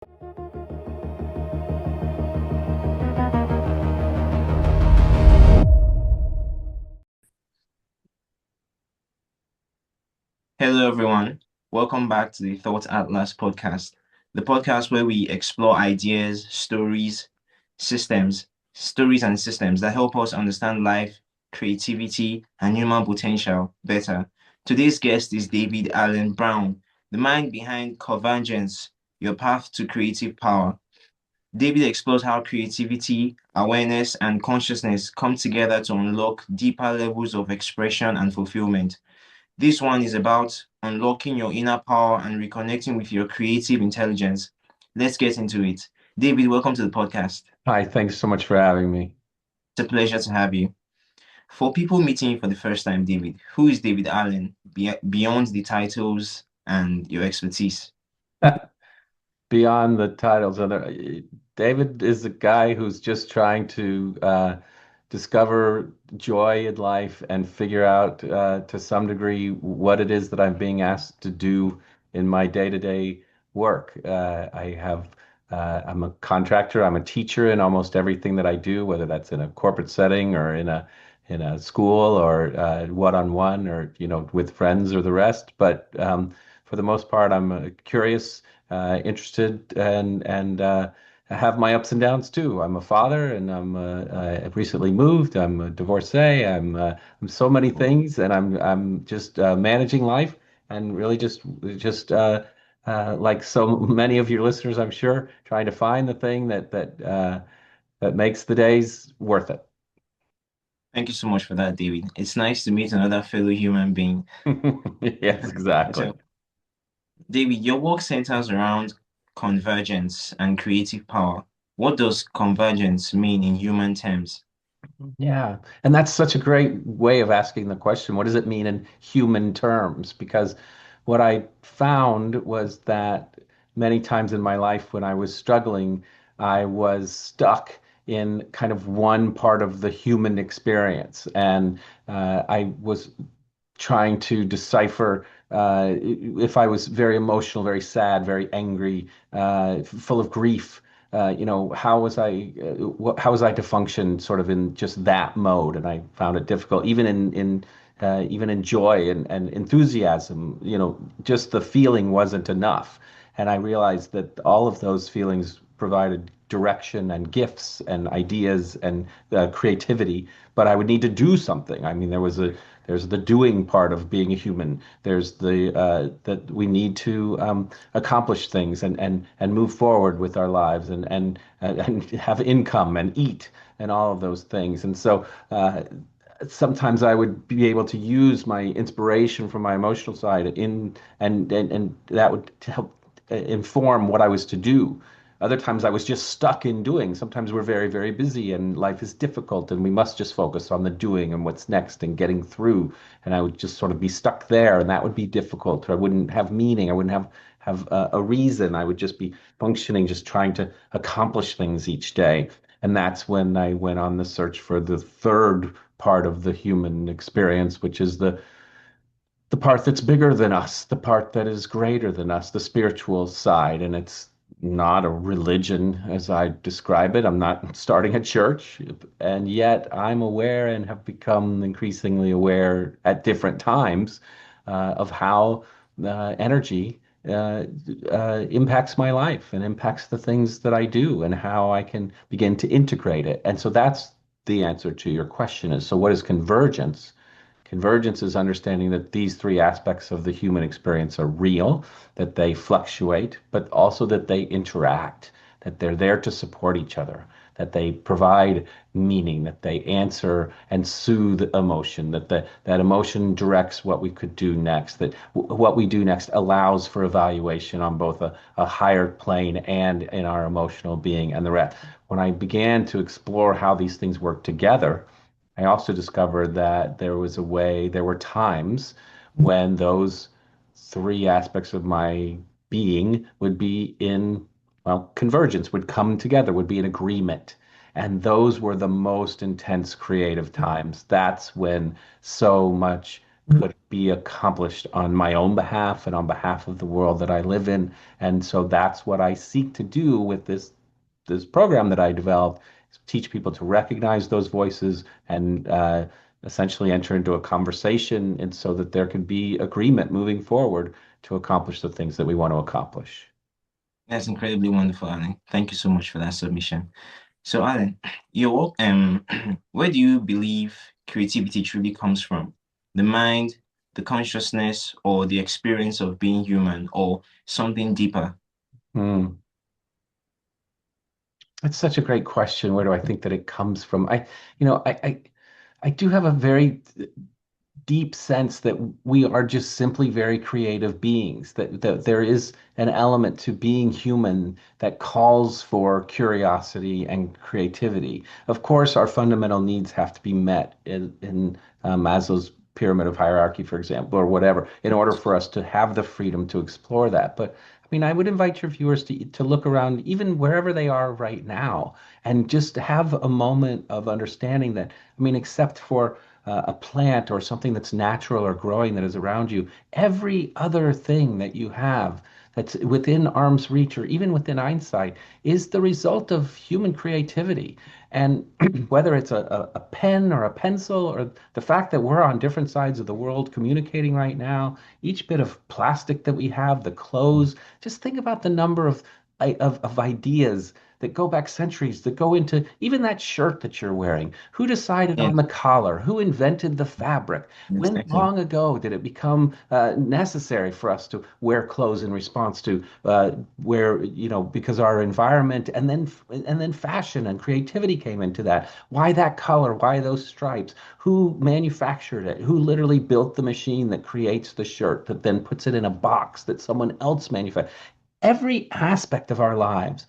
Hello, everyone. Welcome back to the Thought Atlas podcast, the podcast where we explore ideas, stories and systems that help us understand life, creativity, and human potential better. Today's guest is David Allen Brown, the mind behind Convergence, Your Path to Creative Power. David explores how creativity, awareness, and consciousness come together to unlock deeper levels of expression and fulfillment. This one is about unlocking your inner power and reconnecting with your creative intelligence. Let's get into it. David, welcome to the podcast. Hi, thanks so much for having me. It's a pleasure to have you. For people meeting you for the first time, David, who is David Allen beyond the titles and your expertise? Beyond the titles, David is a guy who's just trying to discover joy in life and figure out to some degree what it is that I'm being asked to do in my day-to-day work. I'm a contractor, I'm a teacher in almost everything that I do, whether that's in a corporate setting or in a school or one-on-one or with friends or the rest. But for the most part, I'm curious, interested, and I have my ups and downs too. I'm a father, and I've recently moved. I'm a divorcee. I'm so many things, and I'm just managing life, and really just like so many of your listeners, I'm sure, trying to find the thing that makes the days worth it. Thank you so much for that, David. It's nice to meet another fellow human being. Yes, exactly. So, David, your work centers around convergence and creative power. What does convergence mean in human terms? Yeah, and that's such a great way of asking the question, what does it mean in human terms? Because what I found was that many times in my life when I was struggling, I was stuck in kind of one part of the human experience. And I was trying to decipher if I was very emotional, very sad, very angry, full of grief. How was I to function sort of in just that mode? And I found it difficult, even in joy and enthusiasm. Just the feeling wasn't enough. And I realized that all of those feelings provided direction and gifts and ideas and creativity, but I would need to do something. I mean, there's the doing part of being a human. There's the that we need to accomplish things and move forward with our lives and have income and eat and all of those things. And so sometimes I would be able to use my inspiration from my emotional side and that would help inform what I was to do. Other times I was just stuck in doing. Sometimes we're very, very busy and life is difficult and we must just focus on the doing and what's next and getting through. And I would just sort of be stuck there and that would be difficult. I wouldn't have meaning. I wouldn't have a reason. I would just be functioning, just trying to accomplish things each day. And that's when I went on the search for the third part of the human experience, which is the part that's bigger than us, the part that is greater than us, the spiritual side. And it's not a religion as I describe it. I'm not starting a church, and yet I'm aware and have become increasingly aware at different times of how energy impacts my life and impacts the things that I do and how I can begin to integrate it. And so that's the answer to your question is, so what is convergence? Convergence is understanding that these three aspects of the human experience are real, that they fluctuate, but also that they interact, that they're there to support each other, that they provide meaning, that they answer and soothe emotion, that emotion directs what we could do next, that what we do next allows for evaluation on both a higher plane and in our emotional being and the rest. When I began to explore how these things work together, I also discovered that there were times when those three aspects of my being would be in, well, convergence, would come together, would be in agreement. And those were the most intense creative times. That's when so much could be accomplished on my own behalf and on behalf of the world that I live in. And so that's what I seek to do with this program that I developed, is teach people to recognize those voices and essentially enter into a conversation, and so that there can be agreement moving forward to accomplish the things that we want to accomplish. That's incredibly wonderful, Alan. Thank you so much for that submission. So, Alan, where do you believe creativity truly comes from? The mind, the consciousness, or the experience of being human, or something deeper? Hmm. It's such a great question. Where do I think that it comes from? I do have a very deep sense that we are just simply very creative beings, that there is an element to being human that calls for curiosity and creativity. Of course, our fundamental needs have to be met in Maslow's pyramid of hierarchy, for example, or whatever, in order for us to have the freedom to explore that. But I mean, I would invite your viewers to look around, even wherever they are right now, and just have a moment of understanding that, I mean, except for a plant or something that's natural or growing that is around you, every other thing that you have that's within arm's reach or even within eyesight is the result of human creativity. And whether it's a pen or a pencil, or the fact that we're on different sides of the world communicating right now, each bit of plastic that we have, the clothes, just think about the number of ideas that go back centuries, that go into even that shirt that you're wearing. Who decided Yeah, on the collar? Who invented the fabric? When exactly. long ago did it become necessary for us to wear clothes in response to because our environment, and then fashion and creativity came into that. Why that color? Why those stripes? Who manufactured it? Who literally built the machine that creates the shirt that then puts it in a box that someone else manufactured? Every aspect of our lives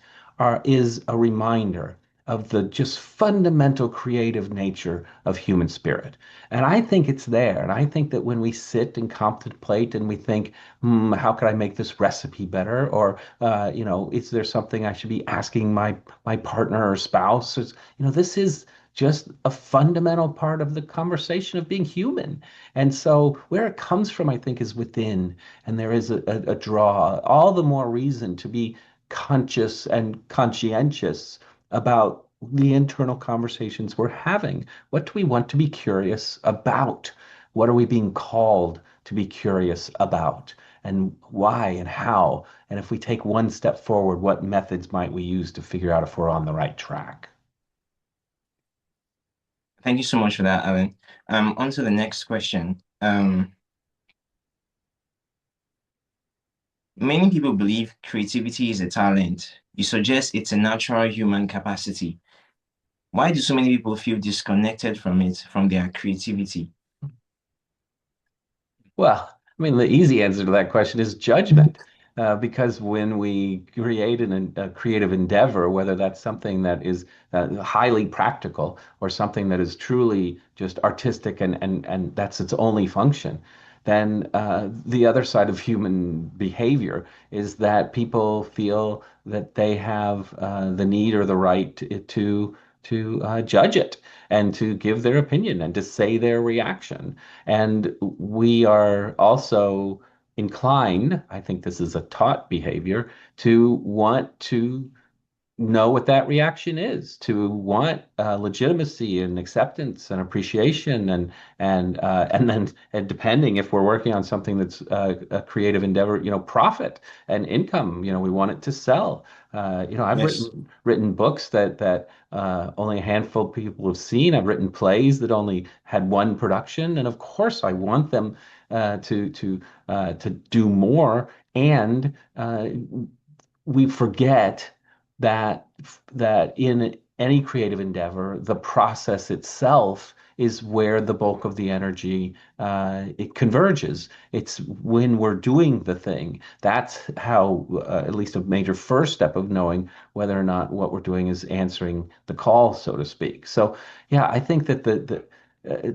is a reminder of the just fundamental creative nature of human spirit. And I think it's there. And I think that when we sit and contemplate and we think, how could I make this recipe better? Or, is there something I should be asking my partner or spouse? This is just a fundamental part of the conversation of being human. And so where it comes from, I think, is within. And there is a draw, all the more reason to be conscious and conscientious about the internal conversations we're having. What do we want to be curious about? What are we being called to be curious about? And why and how? And if we take one step forward, what methods might we use to figure out if we're on the right track? Thank you so much for that, Alan. On to the next question. Many people believe creativity is a talent. You suggest it's a natural human capacity. Why do so many people feel disconnected from it, from their creativity? Well, I mean, the easy answer to that question is judgment. Because when we create a creative endeavor, whether that's something that is highly practical or something that is truly just artistic and that's its only function, then the other side of human behavior is that people feel that they have the need or the right to judge it and to give their opinion and to say their reaction. And we are also inclined, I think this is a taught behavior, to want to know what that reaction is, to want legitimacy and acceptance and appreciation, and then, and depending if we're working on something that's a creative endeavor, profit and income. We want it to sell. I've Yes. written books that only a handful of people have seen. I've written plays that only had one production, and of course, I want them to do more. And we forget that in any creative endeavor, the process itself is where the bulk of the energy it converges. It's when we're doing the thing. That's how, at least a major first step of knowing whether or not what we're doing is answering the call, so to speak. So, yeah, I think that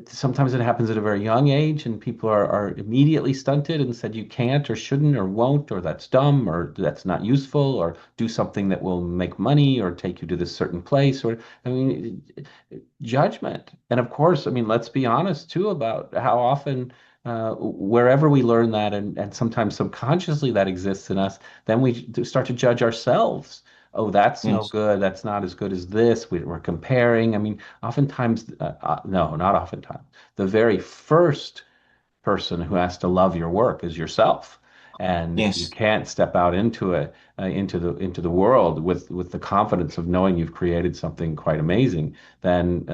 sometimes it happens at a very young age, and people are immediately stunted and said you can't or shouldn't or won't, or that's dumb or that's not useful, or do something that will make money or take you to this certain place. Or, I mean, judgment. And of course, I mean, let's be honest too about how often wherever we learn that, and sometimes subconsciously that exists in us, then we start to judge ourselves. Oh, that's no Yes. good. That's not as good as this. We're comparing. I mean, oftentimes, no, not oftentimes. The very first person who has to love your work is yourself. And if you Yes. can't step out into it, into the world with the confidence of knowing you've created something quite amazing, then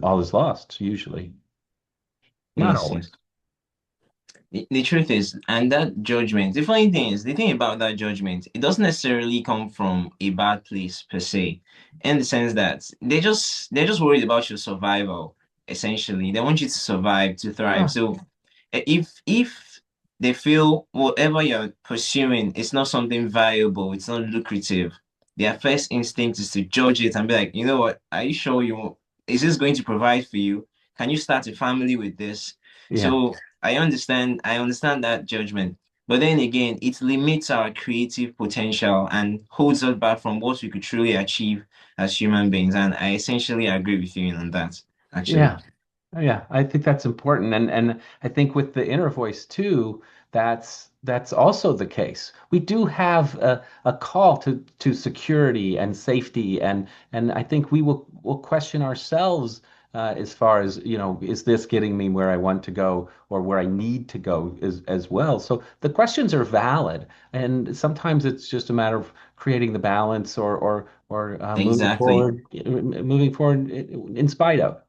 all is lost, usually. Not Yes. Yes. always. The truth is, and that judgment, the funny thing is, the thing about that judgment, it doesn't necessarily come from a bad place per se, in the sense that they're just worried about your survival, essentially. They want you to survive, to thrive. Yeah, So if they feel whatever you're pursuing is not something valuable, it's not lucrative, their first instinct is to judge it and be like, you know what, are you sure is this going to provide for you? Can you start a family with this? yeah, So I understand that judgment. But then again, it limits our creative potential and holds us back from what we could truly achieve as human beings. And I essentially agree with you on that, actually. yeah. Yeah, I think that's important, and I think with the inner voice too, that's also the case. We do have a call to security and safety, and I think will question ourselves as far as, is this getting me where I want to go or where I need to go as well. So the questions are valid, and sometimes it's just a matter of creating the balance or Exactly. moving forward in spite of.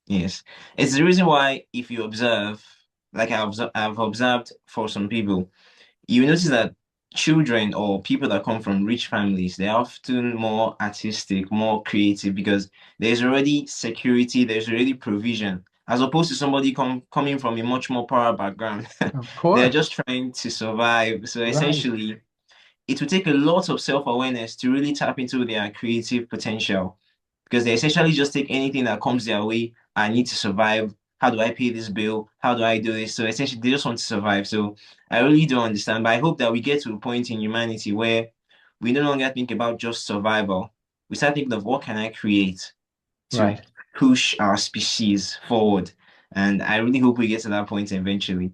Yes. It's the reason why if you observe, like I've observed for some people, you notice that children or people that come from rich families, they're often more artistic, more creative because there's already security, there's already provision, as opposed to somebody coming from a much more poor background. Of They're course. just trying to survive. So Right. essentially, it will take a lot of self-awareness to really tap into their creative potential because they essentially just take anything that comes their way. I need to survive. How do I pay this bill? How do I do this? So essentially, they just want to survive. So I really don't understand, but I hope that we get to a point in humanity where we no longer think about just survival. We start thinking of what can I create to Right. push our species forward. And I really hope we get to that point eventually.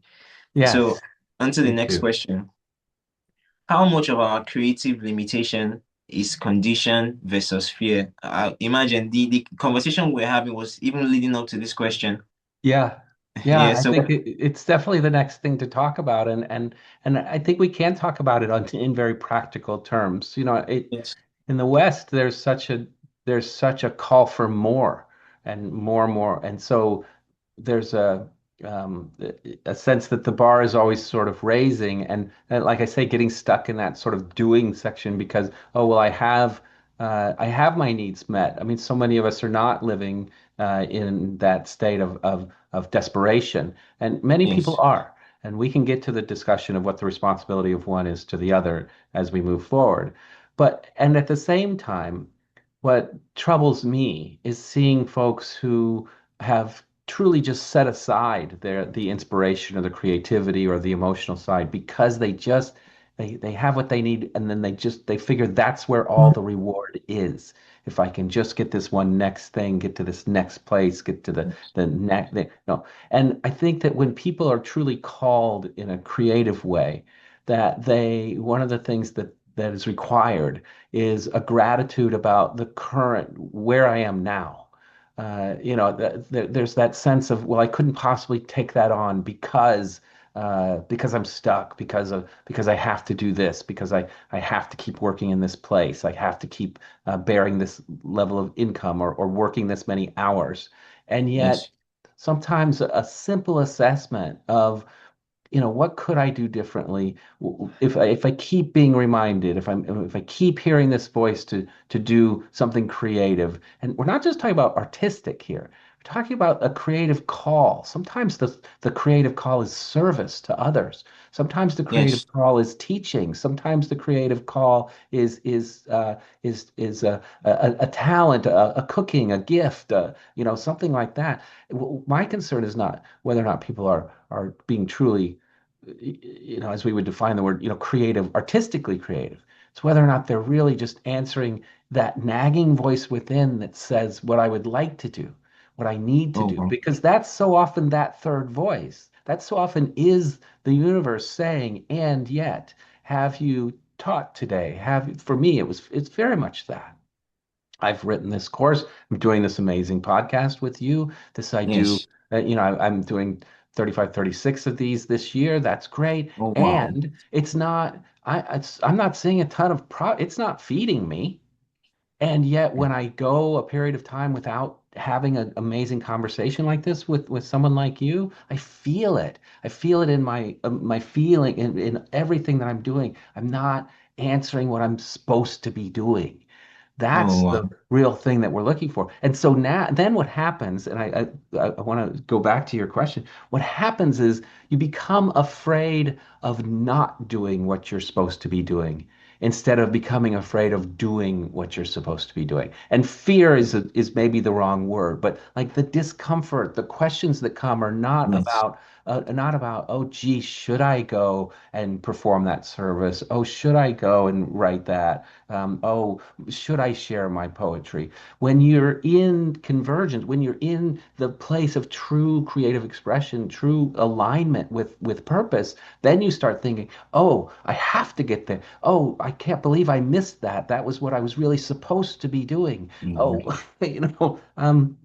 So, Yes. on to the Me next too. question. How much of our creative limitation is condition versus fear? Imagine the conversation we're having was even leading up to this question. Yeah. Yeah, Yeah, I so think it's definitely the next thing to talk about, and I think we can talk about it in very practical terms. yes, In the West, there's such a call for more and more, and so there's um, a sense that the bar is always sort of raising, and like I say, getting stuck in that sort of doing section because, oh well, I have my needs met. I mean, so many of us are not living in that state of desperation, and many people yes, are. And we can get to the discussion of what the responsibility of one is to the other as we move forward. And at the same time, what troubles me is seeing folks who have truly just set aside the inspiration or the creativity or the emotional side because they have what they need, and then they figure that's where all the reward is. If I can just get this one next thing, get to this next place, get to the next thing. No. And I think that when people are truly called in a creative way, that one of the things that is required is a gratitude about the current where I am now. There's that sense of, well, I couldn't possibly take that on because I'm stuck, because I have to do this, because I have to keep working in this place, I have to keep bearing this level of income or working this many hours. And yet, yes, sometimes a simple assessment of, what could I do differently? If I keep being reminded, if I keep hearing this voice to do something creative, and we're not just talking about artistic here, we're talking about a creative call. Sometimes the creative call is service to others. Sometimes the creative yes, call is teaching. Sometimes the creative call is a talent, a cooking, a gift, something like that. My concern is not whether or not people are being truly, as we would define the word, creative, artistically creative. It's whether or not they're really just answering that nagging voice within that says what I would like to do, what I need to oh, do, wow. because that's so often that third voice. That so often is the universe saying, and yet, have you taught today? For me, it's very much that. I've written this course. I'm doing this amazing podcast with you. This I do, Yes. I'm doing 35, 36 of these this year. That's great. Oh wow. And I'm not seeing a ton of it's not feeding me. And yet, when I go a period of time without having an amazing conversation like this with someone like you, I feel it. I feel it in my feeling in everything that I'm doing. I'm not answering what I'm supposed to be doing. Oh That's wow. the real thing that we're looking for. And so now, then what happens, and I want to go back to your question. What happens is you become afraid of not doing what you're supposed to be doing instead of becoming afraid of doing what you're supposed to be doing. And fear is maybe the wrong word, but like the discomfort, the questions that come are Yes. not about, oh, gee, should I go and perform that service? Oh, should I go and write that? Oh, should I share my poetry? When you're in convergence, when you're in the place of true creative expression, true alignment with purpose, then you start thinking, oh, I have to get there. Oh, I can't believe I missed that. That was what I was really supposed to be doing. Oh, Mhm.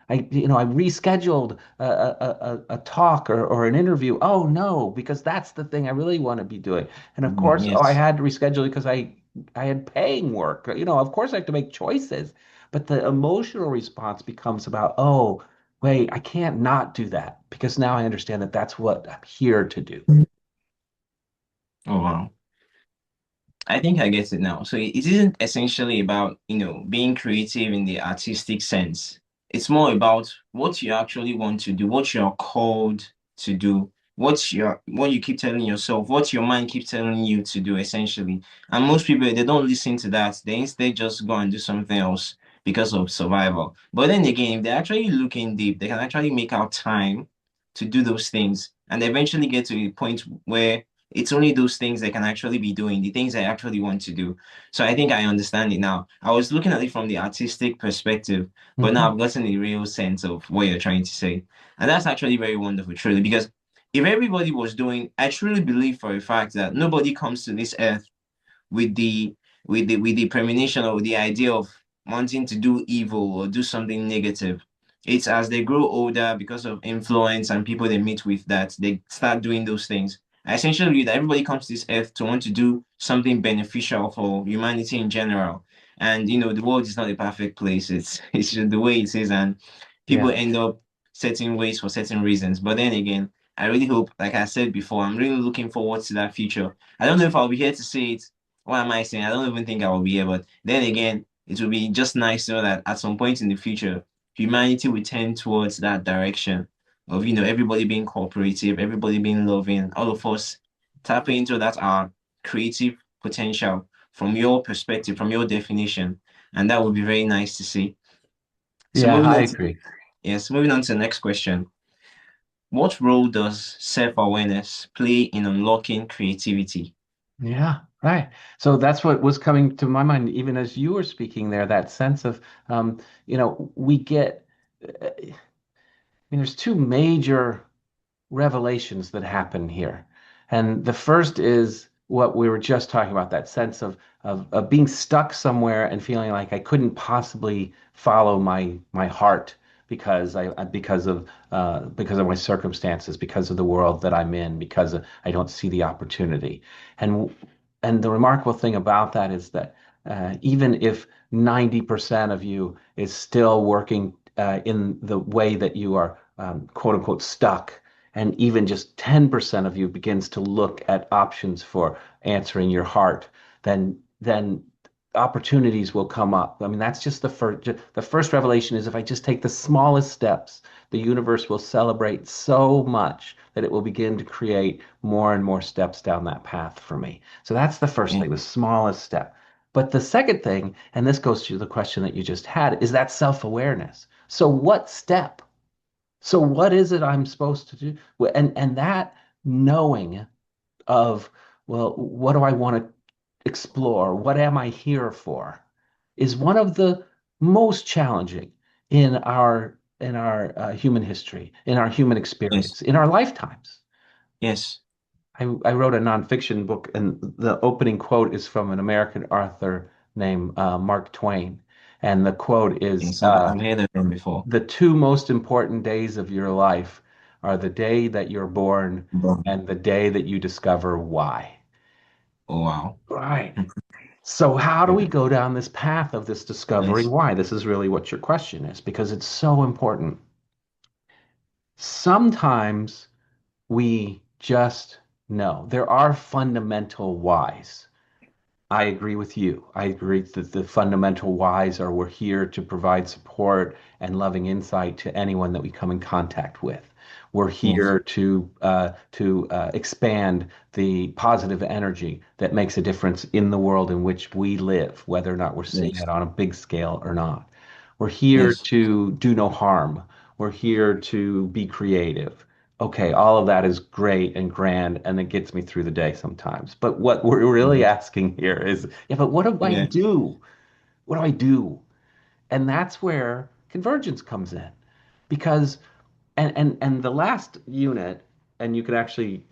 I rescheduled a talk or an interview. Oh no, because that's the thing I really want to be doing. And of course, oh, I Yes. had to reschedule because I had paying work. Of course I have to make choices. But the emotional response becomes about, oh, wait, I can't not do that because now I understand that that's what I'm here to do. Oh wow. I think I get it now. So it isn't essentially about, being creative in the artistic sense. It's more about what you actually want to do, what you're called to do, what you keep telling yourself, what your mind keeps telling you to do, essentially. And most people, they don't listen to that. They instead just go and do something else because of survival. But then again, if they're actually looking deep, they can actually make out time to do those things and eventually get to a point where it's only those things I can actually be doing, the things I actually want to do. So I think I understand it now. I was looking at it from the artistic perspective, but now Mhm. I've gotten a real sense of what you're trying to say. And that's actually very wonderful, truly, because if everybody was doing, I truly believe for a fact that nobody comes to this earth with the premonition or the idea of wanting to do evil or do something negative. It's as they grow older because of influence and people they meet with that they start doing those things. I essentially believe that everybody comes to this earth to want to do something beneficial for humanity in general. And the world is not a perfect place. It's just the way it is, and people Yeah. end up certain ways for certain reasons. But then again, I really hope, like I said before, I'm really looking forward to that future. I don't know if I'll be here to see it. What am I saying? I don't even think I will be here. But then again, it will be just nice to know that at some point in the future, humanity will tend towards that direction of, everybody being cooperative, everybody being loving, all of us tapping into that our creative potential from your perspective, from your definition. And that would be very nice to see. So Yeah, moving I on to agree. yes, moving on to the next question. What role does self-awareness play in unlocking creativity? Yeah, right. So that's what was coming to my mind, even as you were speaking there, that sense of, we get, I mean, there's two major revelations that happen here. And the first is what we were just talking about, that sense of being stuck somewhere and feeling like I couldn't possibly follow my heart because of my circumstances, because of the world that I'm in, I don't see the opportunity. And and the remarkable thing about that is that even if 90% of you is still working in the way that you are quote unquote stuck, and even just 10% of you begins to look at options for answering your heart, then opportunities will come up. I mean, that's just the first revelation is if I just take the smallest steps, the universe will celebrate so much that it will begin to create more and more steps down that path for me. So that's the first Yeah, thing, the smallest step. But the second thing, and this goes to the question that you just had, is that self-awareness. So what step? So what is it I'm supposed to do? And that knowing of, well, what do I want to explore? What am I here for? Is one of the most challenging in our in our human history, in our human Yes. experience, in our lifetimes. Yes. I wrote a nonfiction book, and the opening quote is from an American author named Mark Twain. And the quote is Yes. I've heard of them before. the two most important days of your life are the day that you're born But, and the day that you discover why. oh wow. Right. So, how do Yeah. we go down this path of this discovering Yes. why? This is really what your question is because it's so important. Sometimes we just know there are fundamental whys. I agree with you. I agree that the fundamental whys are we're here to provide support and loving insight to anyone that we come in contact with. We're Yes. here to expand the positive energy that makes a difference in the world in which we live, whether or not we're seeing Yes. it on a big scale or not. We're here Yes. to do no harm. We're here to be creative. Okay, all of that is great and grand, and it gets me through the day sometimes. But what we're really Yes. asking here is, yeah, but what do I Yeah. do? What do I do? And that's where convergence comes in. Because and the last unit, and you could actually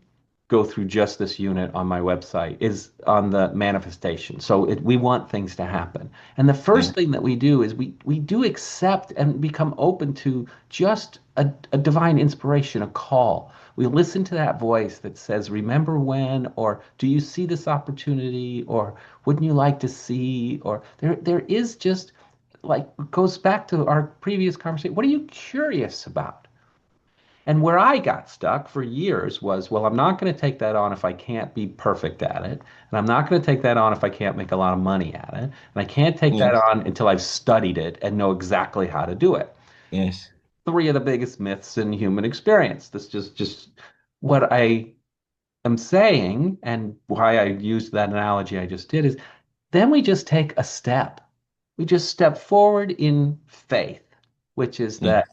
go through just this unit on my website, is on the manifestation. So we want things to happen. And the Yeah. first thing that we do is we do accept and become open to just a divine inspiration, a call. We listen to that voice that says, remember when, or do you see this opportunity, or wouldn't you like to see, or there is just like goes back to our previous conversation. What are you curious about? And where I got stuck for years was, well, I'm not going to take that on if I can't be perfect at it. And I'm not going to take that on if I can't make a lot of money at it. And I can't take that Yes. on until I've studied it and know exactly how to do it. Yes. Three of the biggest myths in human experience. This just what I am saying and why I used that analogy I just did is then we just take a step. We just step forward in faith, which is Yeah. that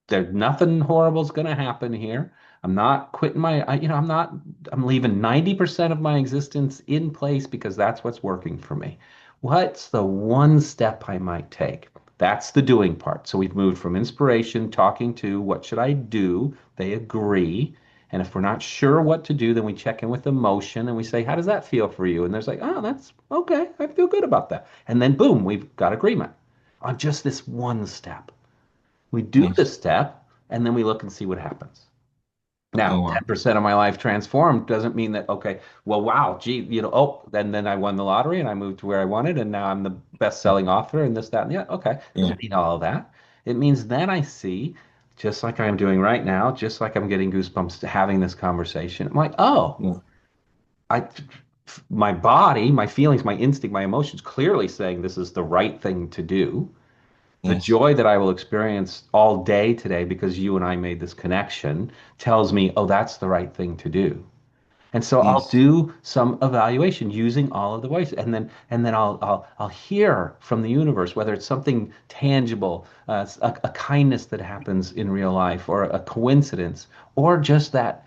there's nothing horrible's going to happen here. I'm not quitting I'm not, I'm leaving 90% of my existence in place because that's what's working for me. What's the one step I might take? That's the doing part. So we've moved from inspiration, talking to what should I do? They agree. And if we're not sure what to do, then we check in with emotion and we say, how does that feel for you? And there's like, oh, that's okay. I feel good about that. And then boom, we've got agreement on just this one step. We do the Yes. step and then we look and see what happens. Now, Oh wow. 10% of my life transformed doesn't mean that, okay, well, wow, gee, oh, then I won the lottery and I moved to where I wanted and now I'm the best-selling author and this, that, and the other. Okay, Yeah. doesn't mean all of that. It means then I see, just like I'm doing right now, just like I'm getting goosebumps to having this conversation. I'm like, oh, Yeah. I, my body, my feelings, my instinct, my emotions clearly saying this is the right thing to do. The Yes. joy that I will experience all day today because you and I made this connection tells me, oh, that's the right thing to do. And so I'll Yes. do some evaluation using all of the voices, and then I'll hear from the universe whether it's something tangible, a kindness that happens in real life, or a coincidence, or just that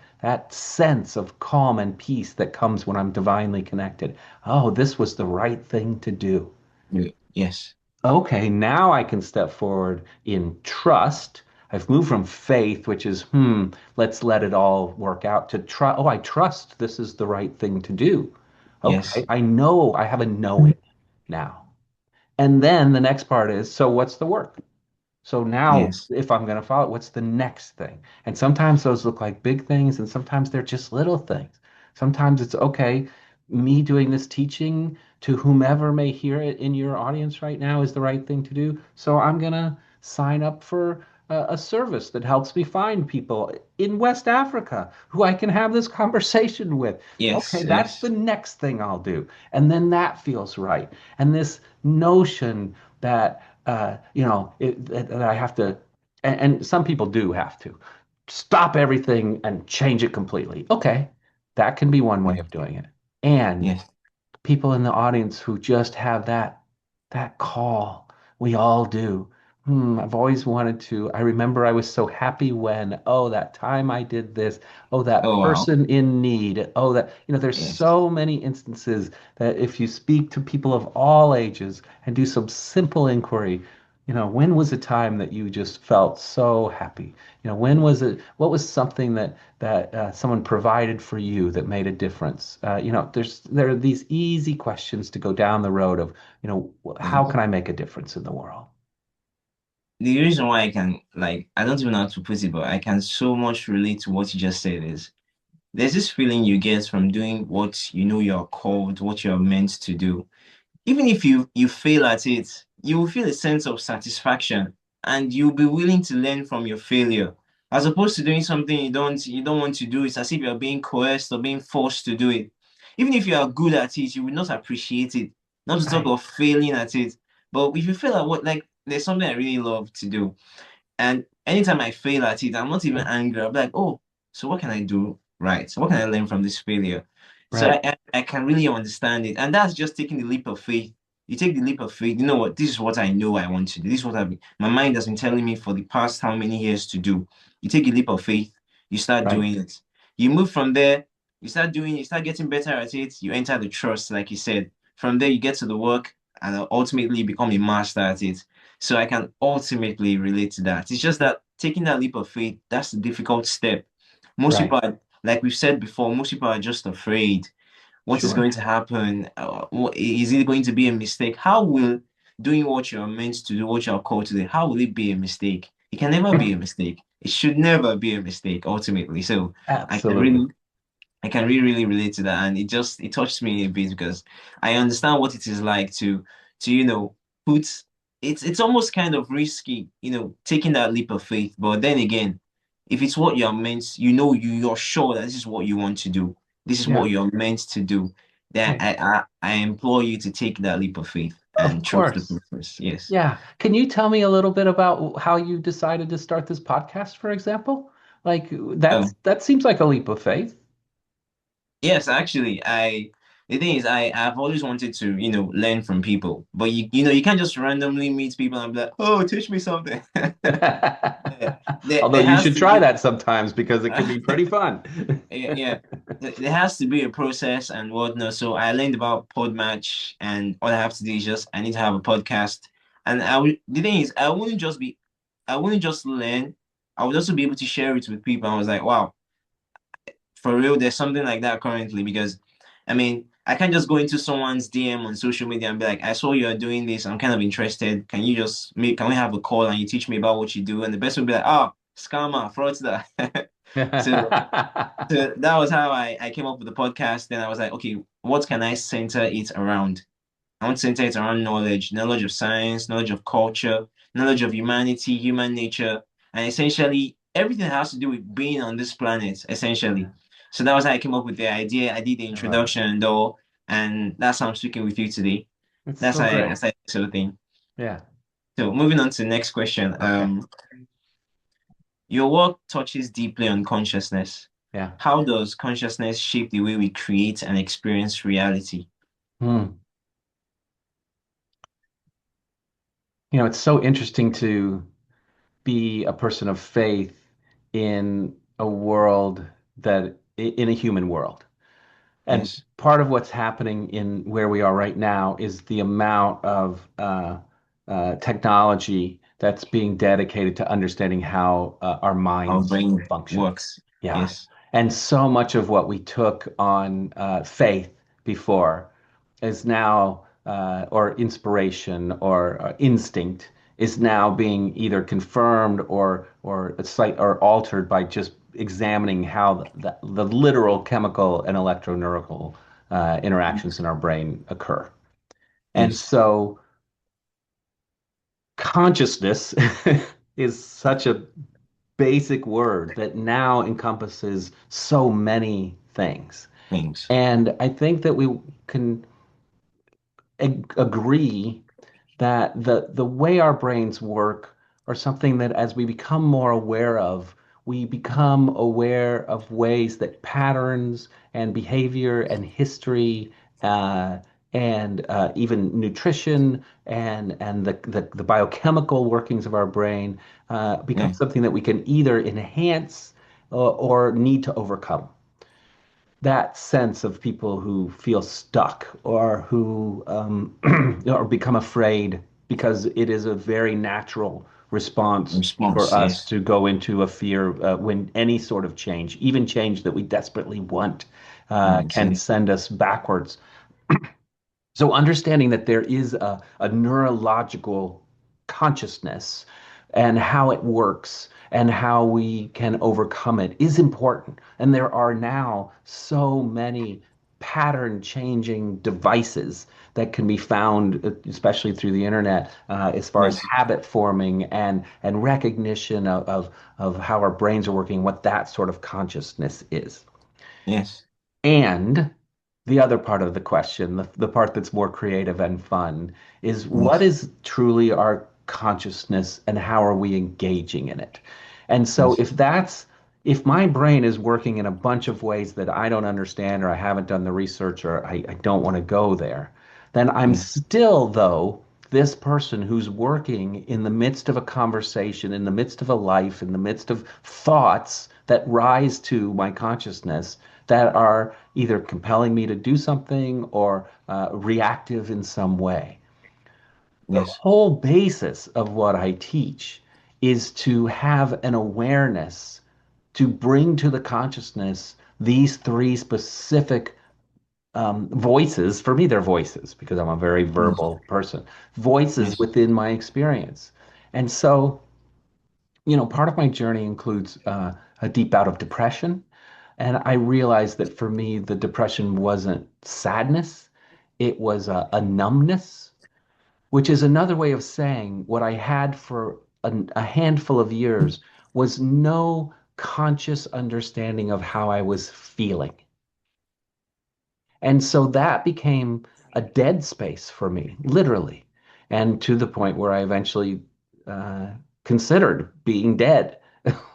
sense of calm and peace that comes when I'm divinely connected. Oh, this was the right thing to do. Yeah. Yes. Okay, now I can step forward in trust. I've moved from faith, which is, let's let it all work out, to trust. Oh, I trust this is the right thing to do. Okay, Yes. I know I have a knowing now. And then the next part is, so what's the work? So now, Yes. if I'm going to follow it, what's the next thing? And sometimes those look like big things, and sometimes they're just little things. Sometimes it's okay, me doing this teaching to whomever may hear it in your audience right now is the right thing to do. So I'm going to sign up for a service that helps me find people in West Africa who I can have this conversation with. Okay, Yes. that's the Yes. next thing I'll do. And then that feels right. And this notion that that I have to, and some people do have to stop everything and change it completely. Okay, that can be one way Yeah. of doing it. And Yes. people in the audience who just have that call. We all do. I've always wanted to. I remember I was so happy when, oh, that time I did this. Oh, that Oh wow. person in need. Oh, that, there's Yes. so many instances that if you speak to people of all ages and do some simple inquiry, when was a time that you just felt so happy? When was it, what was something that someone provided for you that made a difference? There are these easy questions to go down the road of, how Yes. can I make a difference in the world? The reason why I can, like, I don't even know how to put it, but I can so much relate to what you just said is there's this feeling you get from doing what you know you're called, what you're meant to do. Even if you fail at it, you will feel a sense of satisfaction and you'll be willing to learn from your failure. As opposed to doing something you don't want to do, it's as if you're being coerced or being forced to do it. Even if you are good at it, you will not appreciate it. Not to talk Right, of failing at it. But if you fail at what, like, there's something I really love to do. And anytime I fail at it, I'm not even angry. I'm like, oh, so what can I do right? So what can I learn from this failure? So right, I can really understand it. And that's just taking the leap of faith. You take the leap of faith, you know what? This is what I know I want to do. This is what my mind has been telling me for the past how many years to do. You take a leap of faith, you start right, doing it. You move from there, you start getting better at it, you enter the trust, like you said. From there, you get to the work and ultimately you become a master at it. So I can ultimately relate to that. It's just that taking that leap of faith, that's the difficult step. Most right. people are, like we've said before, most people are just afraid. What is Sure. going to happen? Is it going to be a mistake? How will doing what you're meant to do, what you're called to do, how will it be a mistake? It can never be a mistake. It should never be a mistake, ultimately. So I can Absolutely. really I can really, really relate to that, and it touched me a bit because I understand what it is like to put it's almost kind of risky, taking that leap of faith. But then again, if it's what you're meant, you're sure that this is what you want to do, this is Yeah, what you're meant to do, then right. I implore you to take that leap of faith Of and trust the course. process. Yes. Yeah. Can you tell me a little bit about how you decided to start this podcast, for example? Like that seems like a leap of faith. Yes, actually, the thing is I've always wanted to, learn from people. But you can't just randomly meet people and be like, "Oh, teach me something." Yeah. There, Although there you has should to try be that sometimes because it can be pretty fun. yeah, yeah. There has to be a process and whatnot. So I learned about Podmatch, and all I have to do is just I need to have a podcast. And the thing is I wouldn't just learn, I would also be able to share it with people. I was like, wow, for real, there's something like that currently because I mean, I can't just go into someone's DM on social media and be like, I saw you're doing this. I'm kind of interested. Can we have a call and you teach me about what you do? And the person will be like, oh, scammer, fraudster. So, so that was how I came up with the podcast. Then I was like, okay, what can I center it around? I want to center it around knowledge of science, knowledge of culture, knowledge of humanity, human nature, and essentially everything that has to do with being on this planet, essentially. So that was how I came up with the idea. I did the I love it. introduction and all, and that's how I'm speaking with you today. It's That's so how I great. started this sort of thing. Yeah. So moving on to the next question. Okay. Your work touches deeply on consciousness. Yeah. How does consciousness shape the way we create and experience reality? Hmm. It's so interesting to be a person of faith in a world in a human world. And Yes. part of what's happening in where we are right now is the amount of technology that's being dedicated to understanding how our Our minds brain function. works. Yeah. Yes. And so much of what we took on faith before is now, or inspiration or instinct, is now being either confirmed or altered by just examining how the literal chemical and electroneural interactions in our brain occur. And Yes. so consciousness is such a basic word that now encompasses so many things. Things. And I think that we can agree that the way our brains work are something that as we become more aware of, we become aware of ways that patterns and behavior and history and even nutrition and the biochemical workings of our brain become Yeah. something that we can either enhance or need to overcome that sense of people who feel stuck or who or become afraid because it is a very natural response for Response, us yes. to go into a fear when any sort of change, even change that we desperately want, can Yes. send us backwards. So understanding that there is a neurological consciousness and how it works and how we can overcome it is important. And there are now so many pattern changing devices that can be found, especially through the internet, as far as Yes. habit forming and recognition of how our brains are working, what that sort of consciousness is. Yes. And the other part of the question, the part that's more creative and fun, is what Yes. is truly our consciousness and how are we engaging in it? And so Yes. if my brain is working in a bunch of ways that I don't understand or I haven't done the research or I don't want to go there, then I'm Yes. still, though, this person who's working in the midst of a conversation, in the midst of a life, in the midst of thoughts that rise to my consciousness that are either compelling me to do something or reactive in some way. The Yes. whole basis of what I teach is to have an awareness to bring to the consciousness these three specific voices. For me, they're voices because I'm a very Yes. verbal person, voices Yes. within my experience. And so, part of my journey includes a deep bout of depression. And I realized that for me, the depression wasn't sadness, it was a numbness, which is another way of saying what I had for a handful of years was no conscious understanding of how I was feeling. And so that became a dead space for me, literally, and to the point where I eventually uh, considered being dead,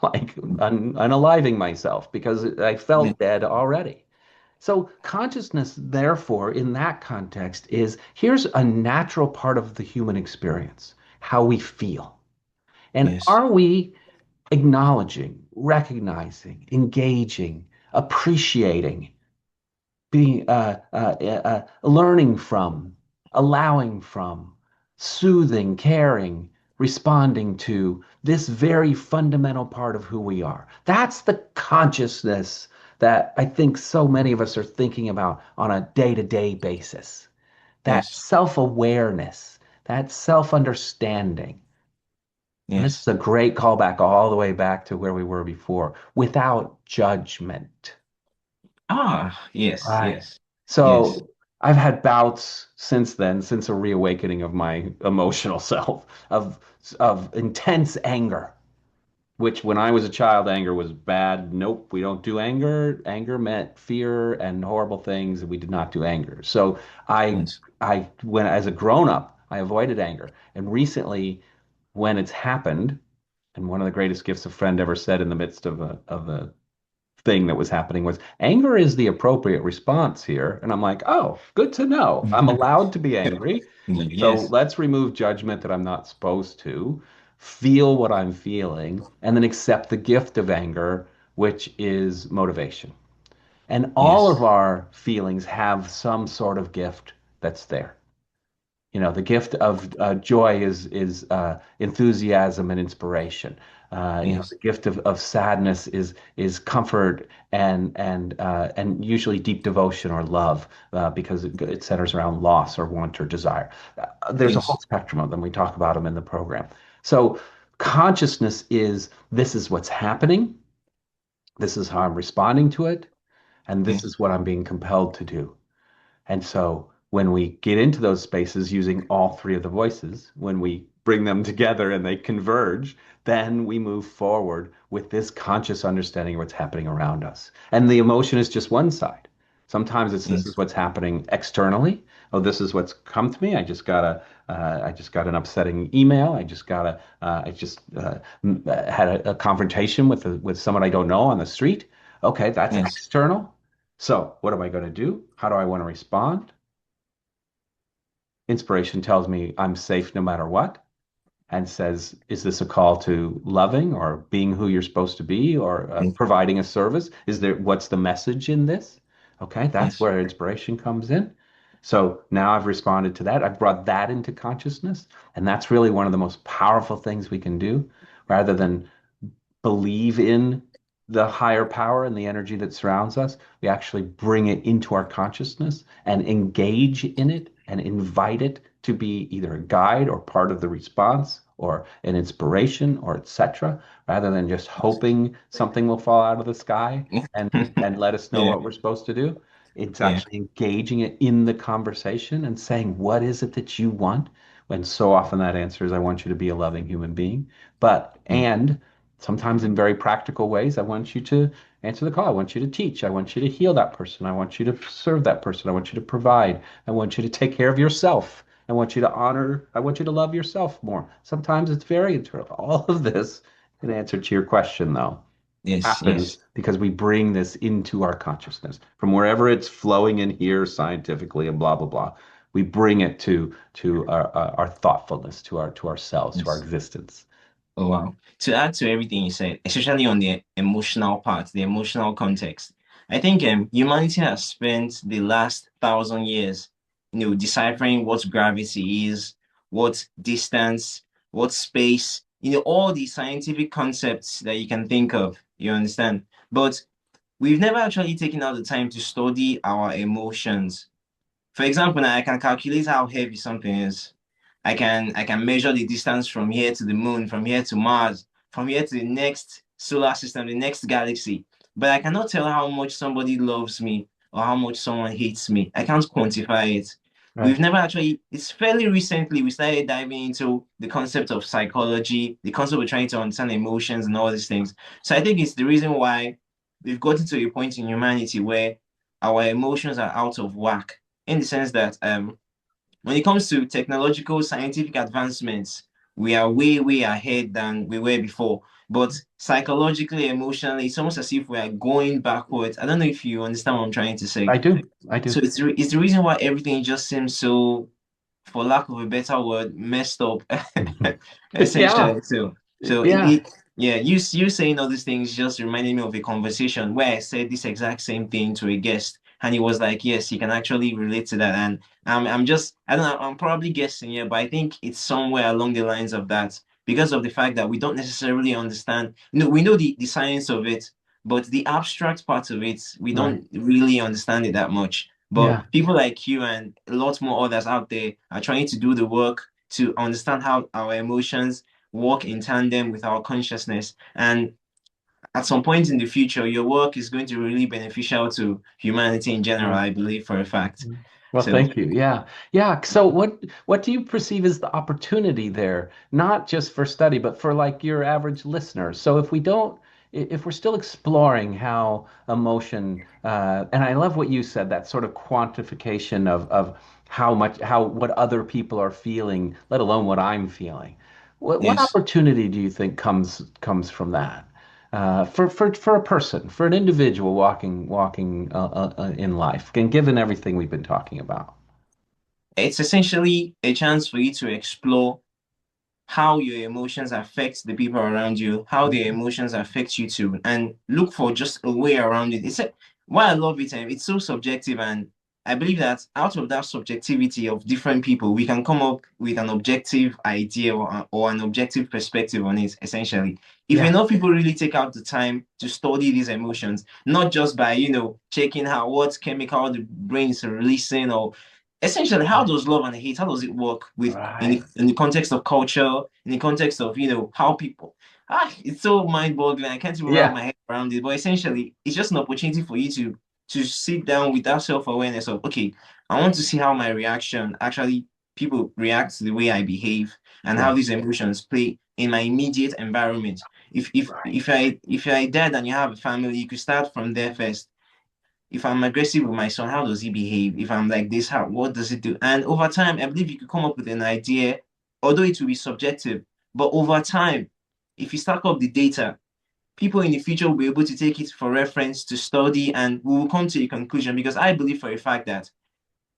like unaliving myself because I Yes. felt dead already. So, consciousness, therefore, in that context, is here's a natural part of the human experience, how we feel. And Yes. are we acknowledging, recognizing, engaging, appreciating, being learning from, allowing from, soothing, caring, responding to this very fundamental part of who we are. That's the consciousness that I think so many of us are thinking about on a day-to-day basis. That Yes. self-awareness, that self-understanding. And this is Yes. a great callback all the way back to where we were before, without judgment. Ah, yes. Right. Yes. Yes. So I've had bouts since then, since a reawakening of my emotional self, of intense anger, which when I was a child, anger was bad. Nope, we don't do anger. Anger meant fear and horrible things, and we did not do anger. So I Yes. when as a grown up, I avoided anger. And recently, when it's happened, and one of the greatest gifts a friend ever said in the midst of a thing that was happening was anger is the appropriate response here. And I'm like, oh, good to know. I'm allowed to be angry. So Yes. let's remove judgment that I'm not supposed to, feel what I'm feeling, and then accept the gift of anger, which is motivation. And all of Yes. our feelings have some sort of gift that's there. The gift of joy is enthusiasm and inspiration. The Yes. gift of sadness is comfort and usually deep devotion or love because it centers around loss or want or desire. There's a whole Yes. spectrum of them. We talk about them in the program. So consciousness is this is what's happening. This is how I'm responding to it, and this Yes. is what I'm being compelled to do. And so when we get into those spaces using all three of the voices, when we bring them together and they converge, then we move forward with this conscious understanding of what's happening around us. And the emotion is just one side. Sometimes it's this is Yes. what's happening externally. Oh, this is what's come to me. I just got an upsetting email. I just had a confrontation with someone I don't know on the street. Okay, that's Yes. external. So, what am I going to do? How do I want to respond? Inspiration tells me I'm safe no matter what and says, is this a call to loving or being who you're supposed to be or Yes. providing a service? What's the message in this? Okay, that's Yes. where inspiration comes in. So now I've responded to that. I've brought that into consciousness. And that's really one of the most powerful things we can do rather than believe in the higher power and the energy that surrounds us. We actually bring it into our consciousness and engage in it and invite it to be either a guide or part of the response or an inspiration or etc., rather than just hoping something will fall out of the sky and let us know Yeah, what we're supposed to do. It's yeah, actually engaging it in the conversation and saying, what is it that you want? When so often that answer is, I want you to be a loving human being. But, yeah, and sometimes in very practical ways, I want you to answer the call. I want you to teach. I want you to heal that person. I want you to serve that person. I want you to provide. I want you to take care of yourself. I want you to honor, I want you to love yourself more. Sometimes it's very internal. All of this, in answer to your question, though, yes, happens yes. because we bring this into our consciousness from wherever it's flowing in here scientifically and blah blah blah. We bring it to our thoughtfulness, to ourselves, to our Yes. existence. Oh, wow. To add to everything you said, especially on the emotional part, the emotional context, I think humanity has spent the last 1,000 years, deciphering what gravity is, what distance, what space, all the scientific concepts that you can think of, you understand? But we've never actually taken out the time to study our emotions. For example, now I can calculate how heavy something is. I can measure the distance from here to the moon, from here to Mars, from here to the next solar system, the next galaxy. But I cannot tell how much somebody loves me or how much someone hates me. I can't quantify it. Right. We've never actually, it's fairly recently we started diving into the concept of psychology, the concept of trying to understand emotions and all these things. So I think it's the reason why we've gotten to a point in humanity where our emotions are out of whack in the sense that when it comes to technological scientific advancements, we are way, way ahead than we were before. But psychologically, emotionally, it's almost as if we are going backwards. I don't know if you understand what I'm trying to say. I do. I So do. it's the reason why everything just seems so, for lack of a better word, messed up, Yeah. essentially. So Yeah. yeah, you saying all these things just reminded me of a conversation where I said this exact same thing to a guest, and he was like, "Yes, he can actually relate to that." And I'm just, I don't know, I'm probably guessing here, but I think it's somewhere along the lines of that because of the fact that we don't necessarily understand. We know the science of it, but the abstract part of it, we Right. don't really understand it that much. But Yeah. people like you and a lot more others out there are trying to do the work to understand how our emotions work in tandem with our consciousness. And at some point in the future, your work is going to be really beneficial to humanity in general, Right. I believe for a fact. Mm. Well, So, thank you. Yeah. Yeah. So what do you perceive as the opportunity there, not just for study, but for like your average listener? So if we don't, if we're still exploring how emotion, and I love what you said, that sort of quantification of how much, how what other people are feeling, let alone what I'm feeling. What yes. opportunity do you think comes from that? For a person, for an individual walking in life, and given everything we've been talking about. It's essentially a chance for you to explore how your emotions affect the people around you, how their Mhm. emotions affect you too, and look for just a way around it. Why I love it, it's so subjective, and I believe that out of that subjectivity of different people, we can come up with an objective idea or an objective perspective on it, essentially. If Yeah, enough people really take out the time to study these emotions, not just by, checking how what chemical the brain is releasing or essentially how does love and hate, how does it work with right. in the context of culture, in the context of how people it's so mind-boggling. I can't even wrap Yeah, my head around it. But essentially, it's just an opportunity for you to sit down with that self-awareness of, okay, I want to see how my reaction actually people react to the way I behave and how yeah, these emotions play in my immediate environment. right. If you're a dad and you have a family, you could start from there first. If I'm aggressive with my son, how does he behave? If I'm like this, how what does it do? And over time, I believe you could come up with an idea, although it will be subjective. But over time, if you stack up the data, people in the future will be able to take it for reference to study, and we will come to a conclusion. Because I believe for a fact that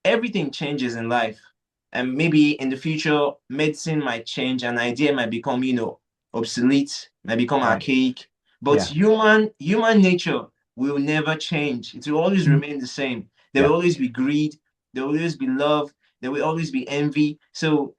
everything changes in life. And maybe in the future, medicine might change, an idea might become, obsolete, might become Right. archaic. But Yeah. human nature will never change. It will always Mhm. remain the same. There will Yeah. always be greed. there will always be love, there will always be envy. So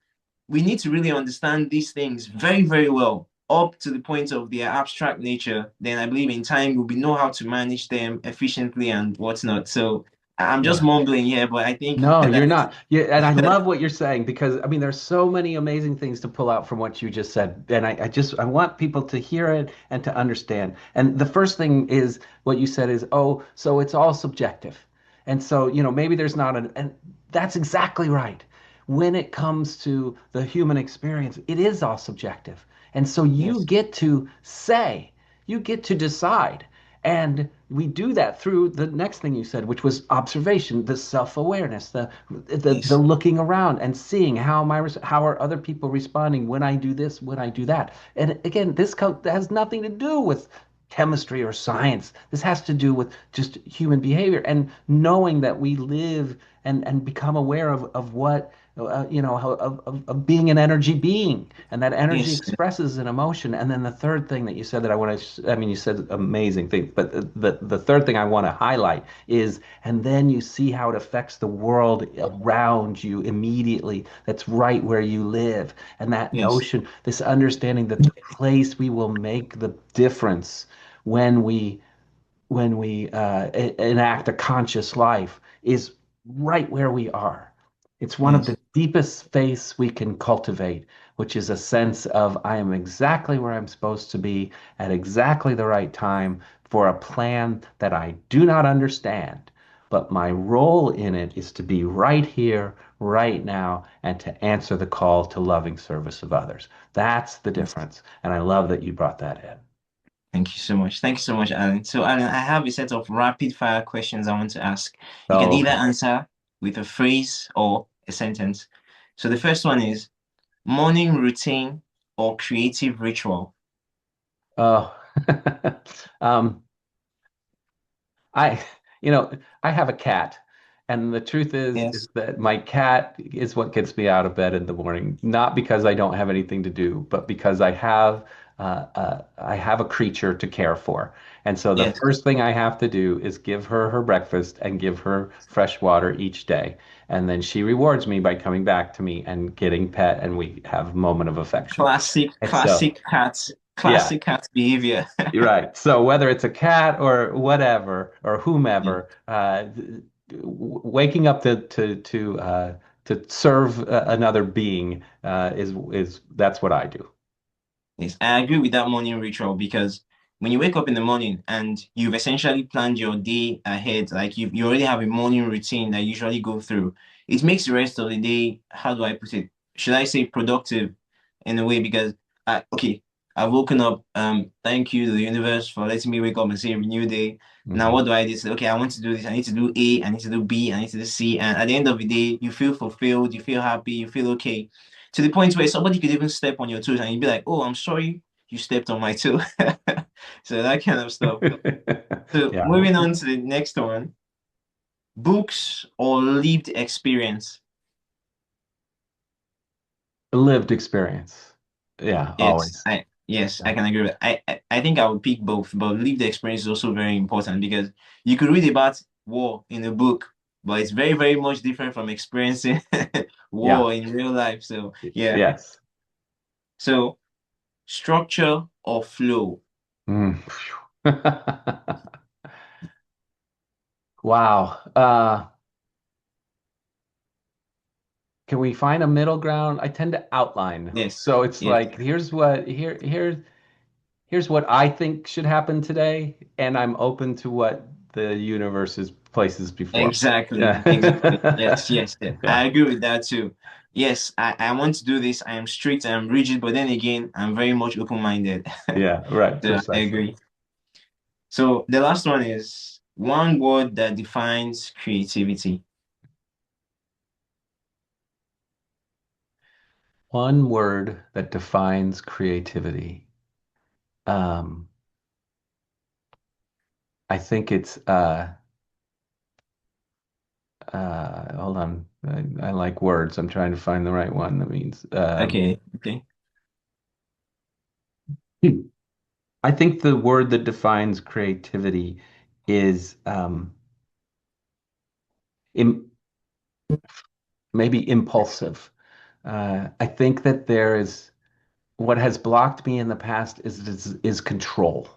we need to really understand these things very, very well, up to the point of their abstract nature. Then I believe in time we'll be know how to manage them efficiently and whatnot. So I'm just Yeah. mumbling here, but I think No, you're that not. Yeah, and I love what you're saying because I mean, there's so many amazing things to pull out from what you just said, and I want people to hear it and to understand. And the first thing is what you said is, oh, so it's all subjective, and so maybe there's not an, and that's exactly right. When it comes to the human experience, it is all subjective, and so you yes, get to say, you get to decide. And we do that through the next thing you said, which was observation, the self-awareness, the yes, looking around and seeing how are other people responding when I do this, when I do that. And again, has nothing to do with chemistry or science. This has to do with just human behavior and knowing that we live and become aware of what of being an energy being, and that energy yes, expresses an emotion. And then the third thing that you said that I mean, you said amazing things, but the third thing I want to highlight is, and then you see how it affects the world around you immediately. That's right where you live. And that yes, notion, this understanding that the place we will make the difference when we enact a conscious life is right where we are. It's one of yes. the deepest faiths we can cultivate, which is a sense of I am exactly where I'm supposed to be at exactly the right time for a plan that I do not understand. But my role in it is to be right here, right now, and to answer the call to loving service of others. That's the Yes. difference. And I love that you brought that in. Thank you so much. Thank you so much, Alan. So, Alan, I have a set of rapid fire questions I want to ask. You can Oh, either okay. answer with a phrase or a sentence. So, the first one is morning routine or creative ritual. Oh, um, I, you know, I have a cat, and the truth is Yes. that my cat is what gets me out of bed in the morning. Not because I don't have anything to do, but because I have a creature to care for. And so the Yes. first thing I have to do is give her her breakfast and give her fresh water each day. And then she rewards me by coming back to me and getting pet, and we have a moment of affection. Classic, And so, yeah. classic cat behavior. You're right. So whether it's a cat or whatever or Yeah. whomever, waking up to serve another being is that's what I do. Yes, I agree with that morning ritual because when you wake up in the morning and you've essentially planned your day ahead, like you already have a morning routine that you usually go through, it makes the rest of the day, how do I put it? Should I say productive in a way? Because okay, I've woken up. Thank you to the universe for letting me wake up and see a new day. Now Hmm. what do I do? Say, okay, I want to do this. I need to do A. I need to do B. I need to do C. And at the end of the day, you feel fulfilled. You feel happy. You feel okay to the point where somebody could even step on your toes and you'd be like, "Oh, I'm sorry, you stepped on my toe." So that kind of stuff. So Yeah, moving on to the next one, books or lived experience. lived experience. Yeah, Yes, always. I can agree with. I think I would pick both, but lived experience is also very important because you could read about war in a book, but it's very, very much different from experiencing Yeah. war in real life. So yeah. Yes. So structure or flow. Mm. Wow. Can we find a middle ground? I tend to outline. Yes. So it's Yes. like, here's what I think should happen today, and I'm open to what the universe is places before me. Exactly, exactly. Yeah. Yes, yes, yes. Yeah. I agree with that too. Yes, I want to do this. I am strict, I am rigid, but then again, I'm very much open-minded. Yeah, right, So I precisely. agree. So the last one is one word that defines creativity. One word that defines creativity. Um, I think it's hold on. I like words. I'm trying to find the right one. That means Okay, okay. I think the word that defines creativity is im maybe impulsive. I think that there is what has blocked me in the past is control.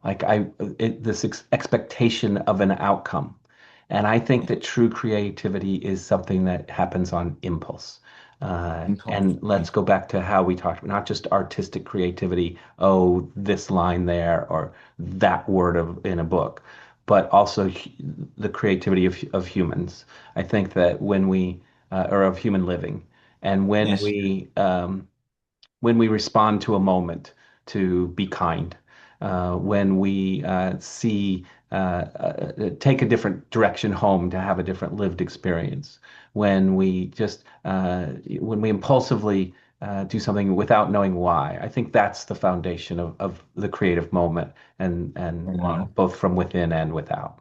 Like this expectation of an outcome. And I think that true creativity is something that happens on impulse. Impulse. And let's go back to how we talked about not just artistic creativity, oh, this line there or that word in a book, but also the creativity of humans. I think that or of human living, and Yes. when we respond to a moment to be kind, when we take a different direction home to have a different lived experience, when we impulsively do something without knowing why. I think that's the foundation of the creative moment, and Wow. both from within and without.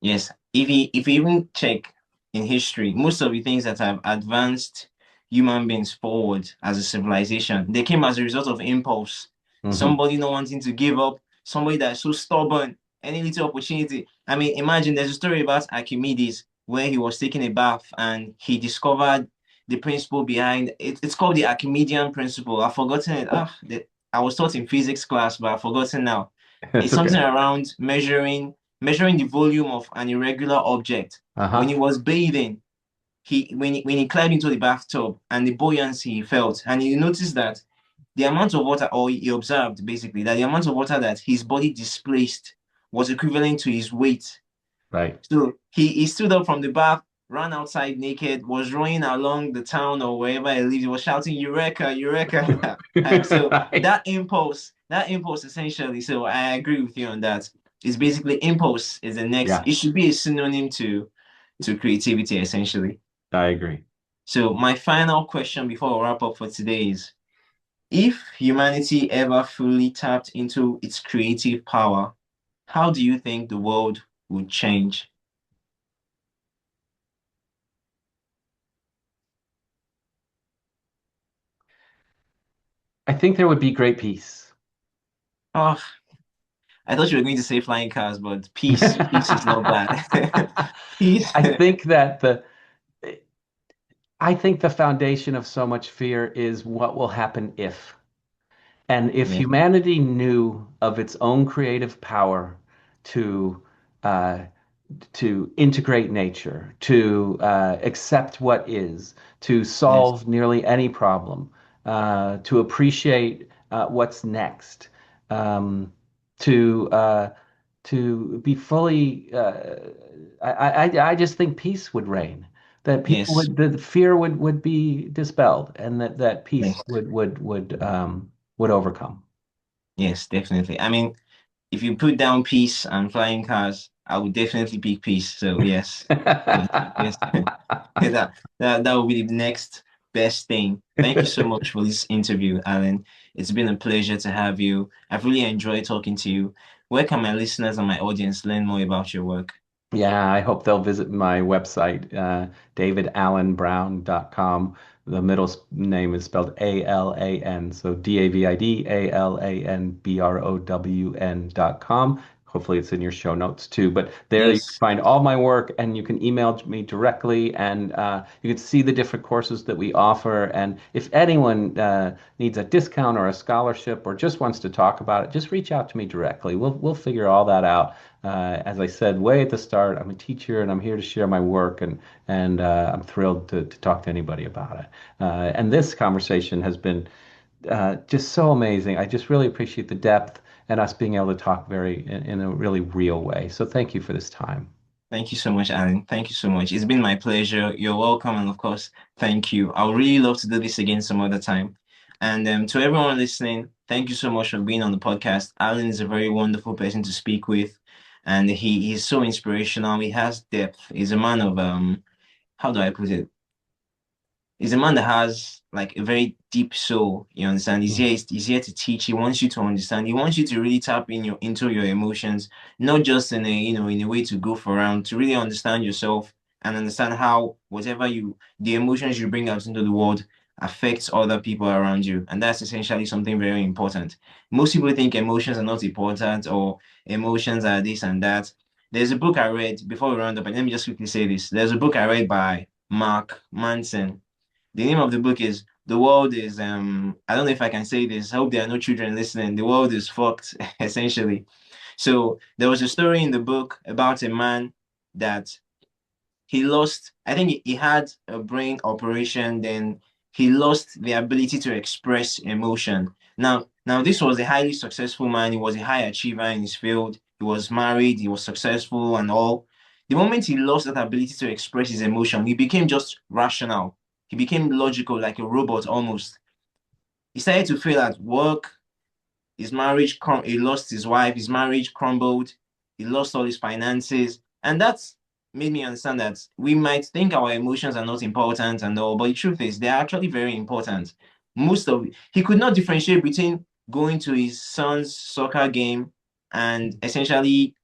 Yes, if you even check in history, most of the things that have advanced human beings forward as a civilization, they came as a result of impulse. Hmm. Somebody not wanting to give up, somebody that's so stubborn, any little opportunity. I mean, imagine there's a story about Archimedes where he was taking a bath and he discovered the principle behind it. It's called the Archimedean principle. I've forgotten it. I was taught in physics class, but I've forgotten now. It's It's something okay. around measuring the volume of an irregular object. When Uh-huh. he was bathing, when he climbed into the bathtub and the buoyancy he felt, and he noticed that the amount of water, or he observed basically that the amount of water that his body displaced was equivalent to his weight. Right. So he stood up from the bath, ran outside naked, was running along the town or wherever he lived. He was shouting, Eureka, Eureka. And so Right. that impulse essentially, so I agree with you on that. It's basically impulse is the next, Yeah, it should be a synonym to creativity essentially. I agree. So my final question before we wrap up for today is if humanity ever fully tapped into its creative power, how do you think the world would change? I think there would be great peace. Oh, I thought you were going to say flying cars, but peace is not bad. Peace, I think that I think the foundation of so much fear is what will happen if. And if yes, humanity knew of its own creative power to uh, to integrate nature, to accept what is, to yes, solve nearly any problem, to appreciate what's next, um, to be fully. I just think peace would reign. That people yes, would, the fear would be dispelled, and that peace yes, would overcome. yes, definitely. I mean, if you put down peace and flying cars, I would definitely pick peace. So yes, yes, yes. That will be the next best thing. Thank you so much for this interview, Alan. It's been a pleasure to have you. I've really enjoyed talking to you. Where can my listeners and my audience learn more about your work? Yeah, I hope they'll visit my website, davidallenbrown.com. The name is spelled Alan, so DAVIDALANBROWN.com. Hopefully, it's in your show notes too. But there you can Yes, find all my work, and you can email me directly, and you can see the different courses that we offer. And if anyone needs a discount or a scholarship or just wants to talk about it, just reach out to me directly. We'll figure all that out. As I said way at the start, I'm a teacher and I'm here to share my work, and I'm thrilled to talk to anybody about it. And this conversation has been just so amazing. I just really appreciate the depth and us being able to talk in a really real way. So thank you for this time. thank you so much, Alan. Thank you so much. It's been my pleasure. You're welcome. And of course, thank you. I would really love to do this again some other time. And to everyone listening, thank you so much for being on the podcast. Alan is a very wonderful person to speak with, and he's so inspirational. He has depth. He's a man of how do I put it? He's a man that has like a very deep soul. You understand? He's here to teach. He wants you to understand. He wants you to really tap into your emotions, not just in a in a way to goof around, to really understand yourself and understand how the emotions you bring out into the world affects other people around you. And that's essentially something very important. Most people think emotions are not important or emotions are this and that. There's a book I read before we round up, and let me just quickly say this. There's a book I read by Mark Manson. The name of the book is The World is I don't know if I can say this. I hope there are no children listening. The world is fucked, essentially. So there was a story in the book about a man that he lost, I think he had a brain operation, then he lost the ability to express emotion. Now this was a highly successful man. He was a high achiever in his field. He was married, he was successful and all. The moment he lost that ability to express his emotion, he became just rational. He became logical, like a robot almost. He started to fail at work. His marriage, he lost his wife. His marriage crumbled. He lost all his finances, and that's made me understand that we might think our emotions are not important and all, but the truth is they're actually very important. Most of He could not differentiate between going to his son's soccer game and essentially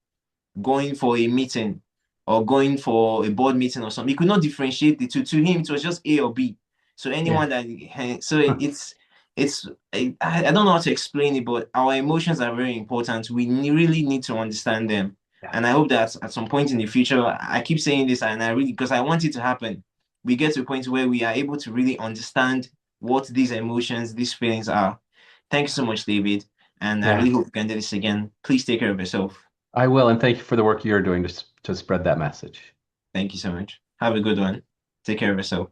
going for a meeting or going for a board meeting or something. He could not differentiate the two. To him, it was just A or B. So Yeah. anyone that so it's I don't know how to explain it, but our emotions are very important. We really need to understand them. Yeah. And I hope that at some point in the future, I keep saying this and I really because I want it to happen. We get to a point where we are able to really understand what these emotions, these feelings are. Thank you so much, David. And I Yeah. really hope we can do this again. Please take care of yourself. I will, and thank you for the work you're doing to spread that message. Thank you so much. Have a good one. Take care of yourself.